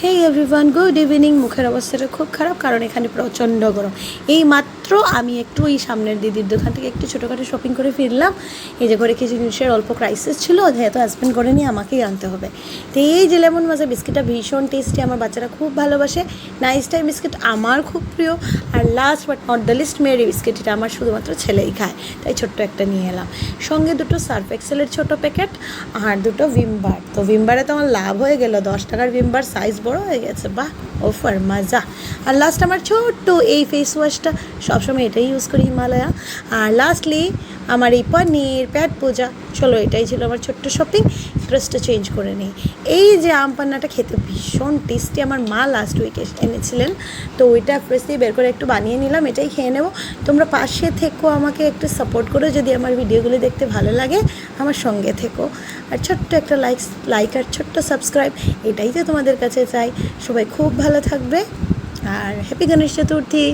হে everyone, good evening. মুখের অবস্থাটা খুব খারাপ কারণ এখানে প্রচণ্ড গরম। এই মাত্র আমি একটু এই সামনের দিদির দোকান থেকে একটু ছোটোখাটো শপিং করে ফিরলাম। এই যে ঘরে কিছু জিনিসের অল্প ক্রাইসিস ছিল, যেহেতু হাজব্যান্ড করে নিয়ে আমাকেই আনতে হবে। তো এই যে লেমন মাজা বিস্কিটটা ভীষণ টেস্টি, আমার বাচ্চারা খুব ভালোবাসে। নাইস টাইম বিস্কিট আমার খুব প্রিয়। আর last but not the least Marie biscuit, এটা আমার শুধুমাত্র ছেলেই খায়, তাই ছোট্ট একটা নিয়ে এলাম। সঙ্গে দুটো সার্ফ এক্সেলের ছোটো প্যাকেট আর দুটো ভিমবার। তো ভিমবারে তো আমার লাভ হয়ে গেল, 10 টাকার ভিমবার সাইজ বড় হয়ে গেছে, বাহ অফার মজা। আর লাস্ট আমার ছোট্ট এই ফেস ওয়াশটা, সবসময় এটাই ইউজ করি, হিমালয়া। আর লাস্টলি আমার এই পনির প্যাট পূজা। চলো, এটাই ছিল আমার ছোট্ট শপিং। ড্রেসটা চেঞ্জ করে নিই। এই যে আম পান্নাটা খেতে ভীষণ টেস্টি, আমার মা লাস্ট উইকে এনেছিলেন, তো ওইটা ফ্রেশ দিয়ে বের করে একটু বানিয়ে নিলাম, এটাই খেয়ে নেব। তোমরা পাশে থেকো, আমাকে একটু সাপোর্ট করো, যদি আমার ভিডিওগুলো দেখতে ভালো লাগে আমার সঙ্গে থেকো। আর ছোট্ট একটা লাইক আর ছোট্ট সাবস্ক্রাইব, এটাই তো তোমাদের কাছে চাই। সবাই খুব ভালো থাকবে আর হ্যাপি গণেশ চতুর্থী।